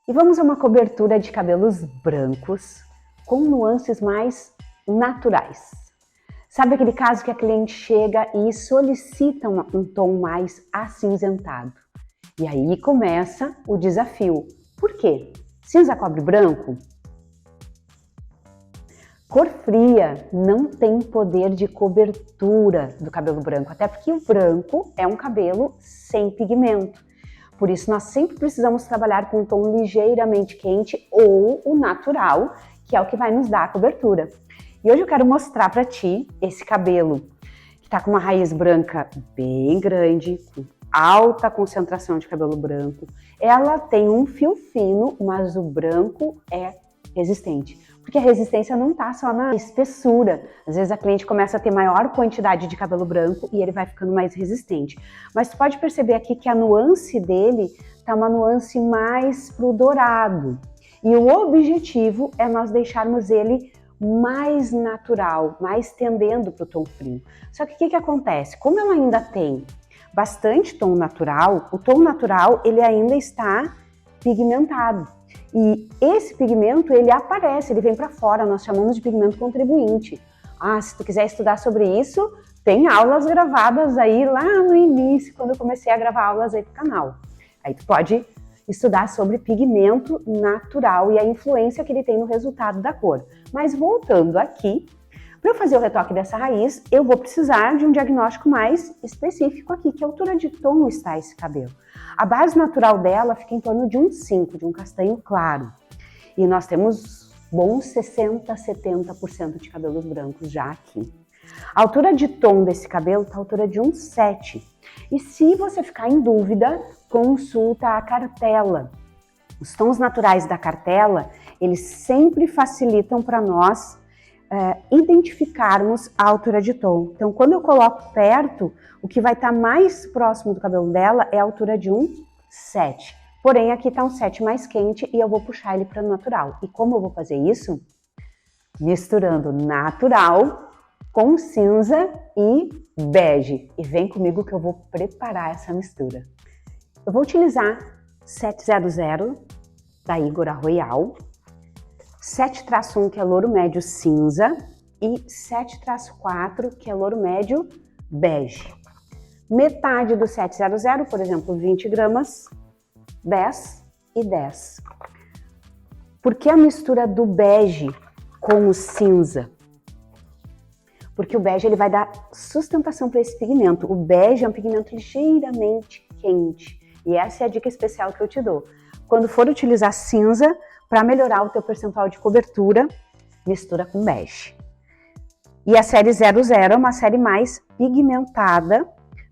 E vamos a uma cobertura de cabelos brancos com nuances mais naturais. Sabe aquele caso que a cliente chega e solicita um tom mais acinzentado? E aí começa o desafio. Por quê? Cinza cobre branco? Cor fria não tem poder de cobertura do cabelo branco, até porque o branco é um cabelo sem pigmento. Por isso, nós sempre precisamos trabalhar com um tom ligeiramente quente ou o natural, que é o que vai nos dar a cobertura. E hoje eu quero mostrar para ti esse cabelo que está com uma raiz branca bem grande, com alta concentração de cabelo branco. Ela tem um fio fino, mas o branco é resistente. Porque a resistência não está só na espessura. Às vezes a cliente começa a ter maior quantidade de cabelo branco e ele vai ficando mais resistente. Mas tu pode perceber aqui que a nuance dele está uma nuance mais pro dourado. E o objetivo é nós deixarmos ele mais natural, mais tendendo para o tom frio. Só que o que acontece? Como ela ainda tem bastante tom natural, o tom natural ele ainda está pigmentado. E esse pigmento, ele aparece, ele vem para fora, nós chamamos de pigmento contribuinte. Se tu quiser estudar sobre isso, tem aulas gravadas aí lá no início, quando eu comecei a gravar aulas aí pro canal. Aí tu pode estudar sobre pigmento natural e a influência que ele tem no resultado da cor. Mas voltando aqui, para eu fazer o retoque dessa raiz, eu vou precisar de um diagnóstico mais específico aqui, que altura de tom está esse cabelo. A base natural dela fica em torno de um 5, de um castanho claro. E nós temos bons 60, 70% de cabelos brancos já aqui. A altura de tom desse cabelo está à altura de um 7. E se você ficar em dúvida, consulta a cartela. Os tons naturais da cartela, eles sempre facilitam para nós identificarmos a altura de tom. Então, quando eu coloco perto, o que vai estar mais próximo do cabelo dela é a altura de um 7. Porém, aqui está um 7 mais quente e eu vou puxar ele para o natural. E como eu vou fazer isso? Misturando natural com cinza e bege. E vem comigo que eu vou preparar essa mistura. Eu vou utilizar 700 da Igor Arroyal, 7-1, que é louro médio cinza, e 7-4, que é louro médio bege. Metade do 700, por exemplo, 20 gramas, 10 e 10. Por que a mistura do bege com o cinza? Porque o bege ele vai dar sustentação para esse pigmento. O bege é um pigmento ligeiramente quente. E essa é a dica especial que eu te dou. Quando for utilizar cinza, para melhorar o teu percentual de cobertura, mistura com bege. E a série 00 é uma série mais pigmentada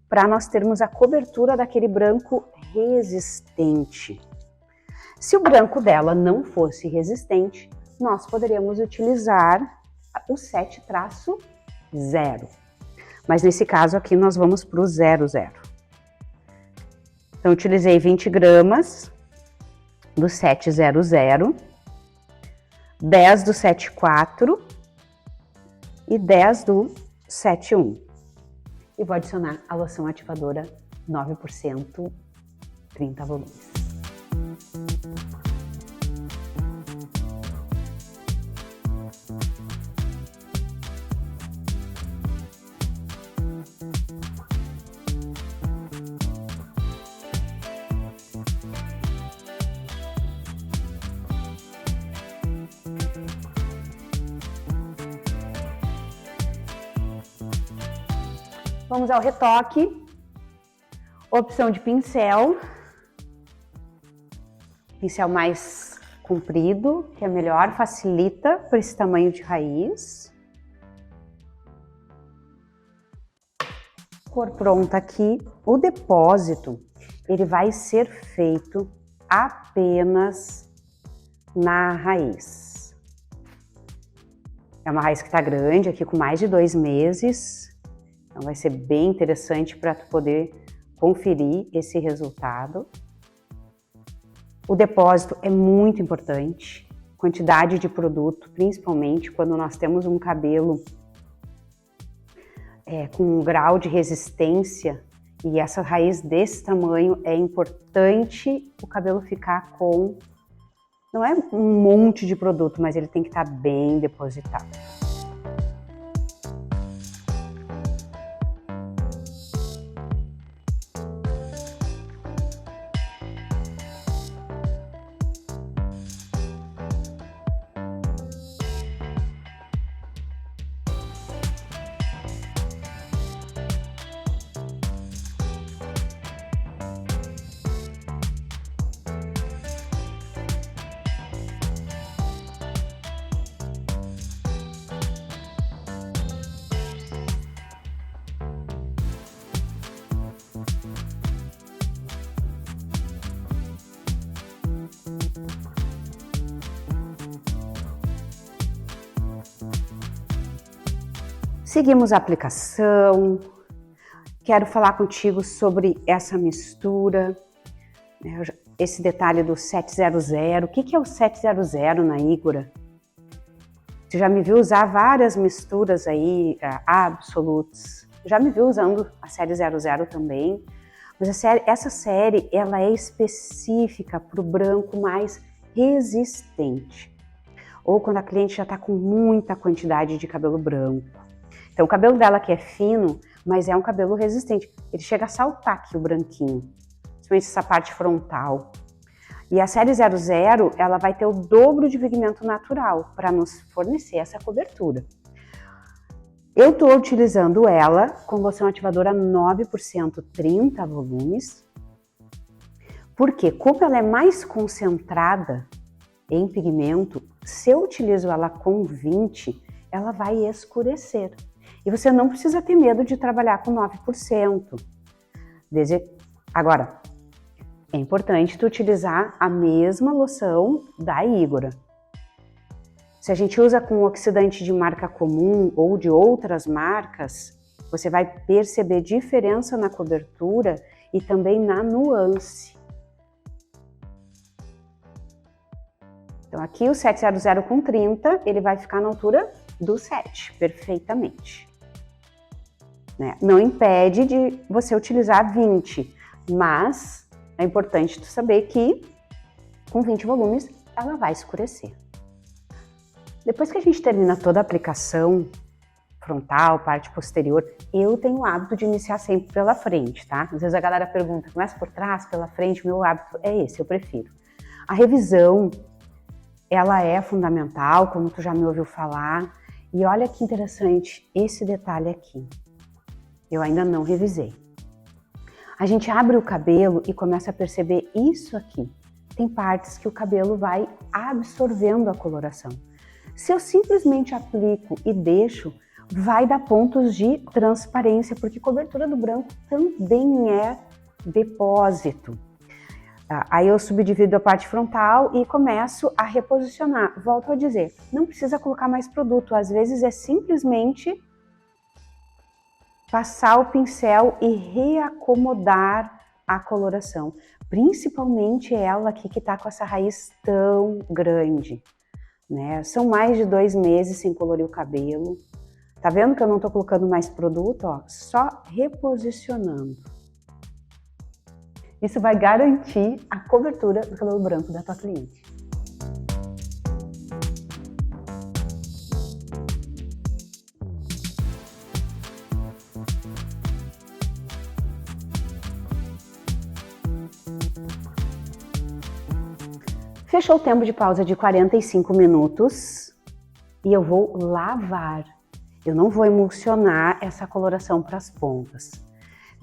para nós termos a cobertura daquele branco resistente. Se o branco dela não fosse resistente, nós poderíamos utilizar o 7-0. Mas nesse caso aqui nós vamos para o 00. Então utilizei 20 gramas do 700, 10 do 74 e 10 do 71. E vou adicionar a loção ativadora 9%, 30 volumes. Vamos ao retoque, opção de pincel mais comprido, que é melhor, facilita para esse tamanho de raiz. Cor pronta aqui, o depósito, ele vai ser feito apenas na raiz. É uma raiz que está grande, aqui com mais de 2 meses. Então vai ser bem interessante para tu poder conferir esse resultado. O depósito é muito importante, quantidade de produto, principalmente quando nós temos um cabelo com um grau de resistência e essa raiz desse tamanho, é importante o cabelo ficar com Não é um monte de produto, mas ele tem que estar bem depositado. Seguimos a aplicação. Quero falar contigo sobre essa mistura, esse detalhe do 700. O que é o 700 na Igora? Tu já me viu usar várias misturas aí, absolutes. Já me viu usando a série 00 também. Mas essa série, ela é específica para o branco mais resistente. Ou quando a cliente já está com muita quantidade de cabelo branco. Então o cabelo dela aqui é fino, mas é um cabelo resistente. Ele chega a saltar aqui o branquinho, principalmente essa parte frontal. E a série 00, ela vai ter o dobro de pigmento natural para nos fornecer essa cobertura. Eu estou utilizando ela com loção ativadora 9%, 30 volumes. Porque como ela é mais concentrada em pigmento, se eu utilizo ela com 20, ela vai escurecer. E você não precisa ter medo de trabalhar com 9%. Agora, é importante tu utilizar a mesma loção da Igora. Se a gente usa com oxidante de marca comum ou de outras marcas, você vai perceber diferença na cobertura e também na nuance. Então aqui o 700 com 30, ele vai ficar na altura do 7, perfeitamente. Não impede de você utilizar 20, mas é importante tu saber que com 20 volumes ela vai escurecer. Depois que a gente termina toda a aplicação frontal, parte posterior, eu tenho o hábito de iniciar sempre pela frente, tá? Às vezes a galera pergunta, começa por trás, pela frente, meu hábito é esse, eu prefiro. A revisão, ela é fundamental, como tu já me ouviu falar, e olha que interessante esse detalhe aqui. Eu ainda não revisei. A gente abre o cabelo e começa a perceber isso aqui. Tem partes que o cabelo vai absorvendo a coloração. Se eu simplesmente aplico e deixo, vai dar pontos de transparência, porque cobertura do branco também é depósito. Aí eu subdivido a parte frontal e começo a reposicionar. Volto a dizer, não precisa colocar mais produto, às vezes é simplesmente passar o pincel e reacomodar a coloração. Principalmente ela aqui que tá com essa raiz tão grande, né? São mais de 2 meses sem colorir o cabelo. Tá vendo que eu não tô colocando mais produto, ó? Só reposicionando. Isso vai garantir a cobertura do cabelo branco da tua cliente. Fechou o tempo de pausa de 45 minutos e eu vou lavar. Eu não vou emulsionar essa coloração para as pontas.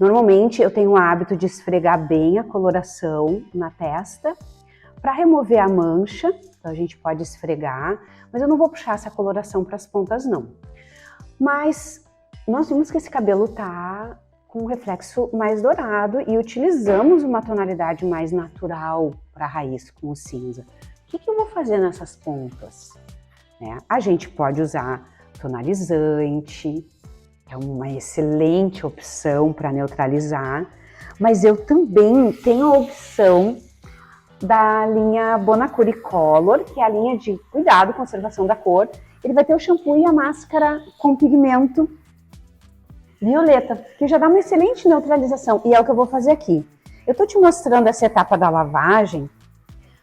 Normalmente eu tenho o hábito de esfregar bem a coloração na testa para remover a mancha. Então a gente pode esfregar, mas eu não vou puxar essa coloração para as pontas não. Mas nós vimos que esse cabelo tá com um reflexo mais dourado e utilizamos uma tonalidade mais natural para a raiz com o cinza. O que eu vou fazer nessas pontas? A gente pode usar tonalizante, é uma excelente opção para neutralizar, mas eu também tenho a opção da linha Bonacure Color, que é a linha de cuidado, conservação da cor. Ele vai ter o shampoo e a máscara com pigmento violeta, que já dá uma excelente neutralização, e é o que eu vou fazer aqui. Eu tô te mostrando essa etapa da lavagem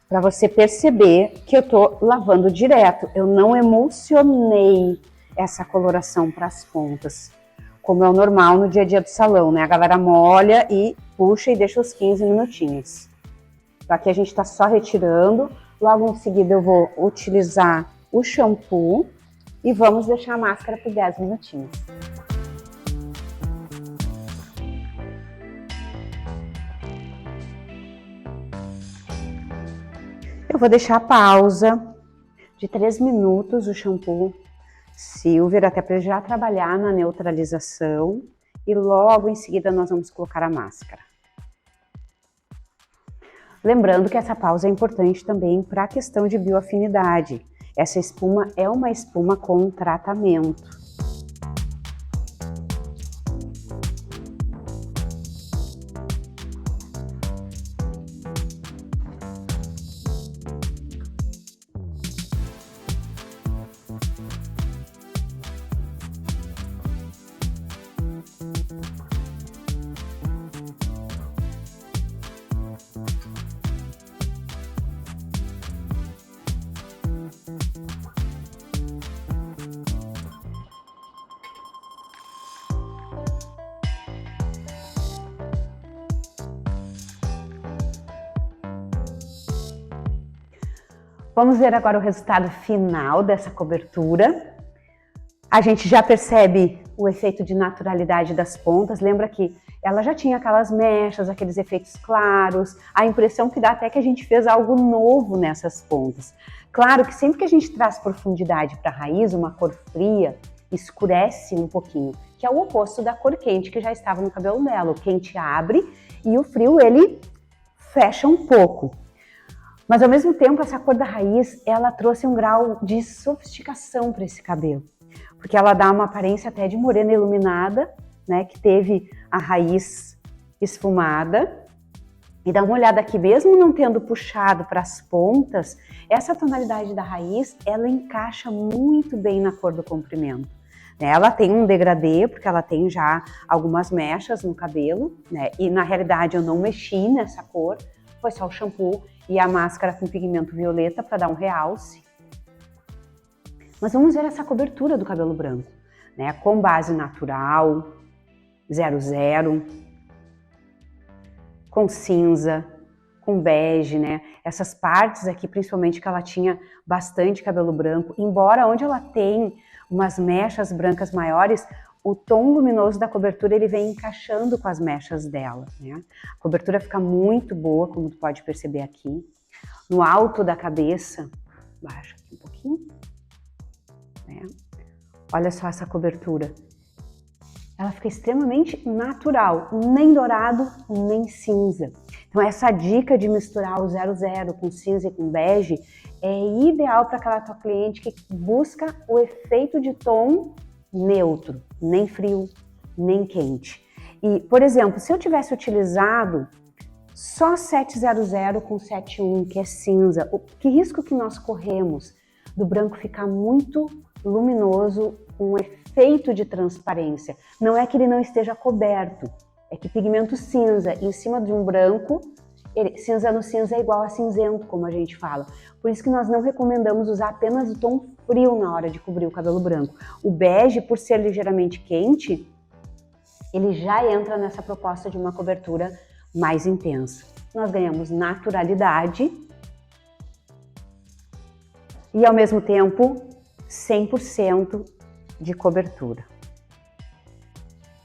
para você perceber que eu tô lavando direto. Eu não emulsionei essa coloração para as pontas, como é o normal no dia a dia do salão, né? A galera molha e puxa e deixa os 15 minutinhos. Aqui a gente tá só retirando. Logo em seguida eu vou utilizar o shampoo e vamos deixar a máscara por 10 minutinhos. Eu vou deixar a pausa de 3 minutos o shampoo Silver, até para já trabalhar na neutralização, e logo em seguida nós vamos colocar a máscara. Lembrando que essa pausa é importante também para a questão de bioafinidade. Essa espuma é uma espuma com tratamento. Vamos ver agora o resultado final dessa cobertura. A gente já percebe o efeito de naturalidade das pontas. Lembra que ela já tinha aquelas mechas, aqueles efeitos claros. A impressão que dá até que a gente fez algo novo nessas pontas. Claro que sempre que a gente traz profundidade para a raiz, uma cor fria escurece um pouquinho, que é o oposto da cor quente que já estava no cabelo dela. O quente abre e o frio ele fecha um pouco. Mas ao mesmo tempo, essa cor da raiz, ela trouxe um grau de sofisticação para esse cabelo. Porque ela dá uma aparência até de morena iluminada, né? Que teve a raiz esfumada. E dá uma olhada aqui, mesmo não tendo puxado para as pontas, essa tonalidade da raiz, ela encaixa muito bem na cor do comprimento. Ela tem um degradê, porque ela tem já algumas mechas no cabelo, né? E na realidade eu não mexi nessa cor, foi só o shampoo e a máscara com pigmento violeta para dar um realce. Mas vamos ver essa cobertura do cabelo branco, né? Com base natural, 00, com cinza, com bege, né? Essas partes aqui, principalmente que ela tinha bastante cabelo branco, embora onde ela tem umas mechas brancas maiores, o tom luminoso da cobertura ele vem encaixando com as mechas dela, né? A cobertura fica muito boa, como tu pode perceber aqui. No alto da cabeça, baixa aqui um pouquinho, né? Olha só essa cobertura. Ela fica extremamente natural, nem dourado, nem cinza. Então essa dica de misturar o 00 com cinza e com bege é ideal para aquela tua cliente que busca o efeito de tom neutro, nem frio, nem quente. E, por exemplo, se eu tivesse utilizado só 700 com 71, que é cinza, que risco que nós corremos do branco ficar muito luminoso, com um efeito de transparência? Não é que ele não esteja coberto, é que pigmento cinza em cima de um branco, cinza no cinza é igual a cinzento, como a gente fala. Por isso que nós não recomendamos usar apenas o tom frio na hora de cobrir o cabelo branco. O bege, por ser ligeiramente quente, ele já entra nessa proposta de uma cobertura mais intensa. Nós ganhamos naturalidade e, ao mesmo tempo, 100% de cobertura.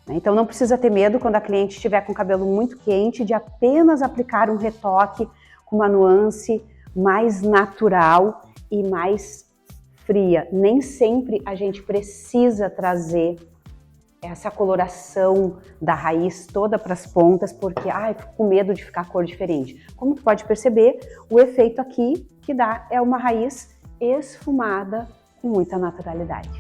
Então não precisa ter medo quando a cliente estiver com o cabelo muito quente de apenas aplicar um retoque com uma nuance mais natural e mais fria. Nem sempre a gente precisa trazer essa coloração da raiz toda para as pontas, porque fico com medo de ficar cor diferente. Como tu pode perceber, o efeito aqui que dá é uma raiz esfumada com muita naturalidade.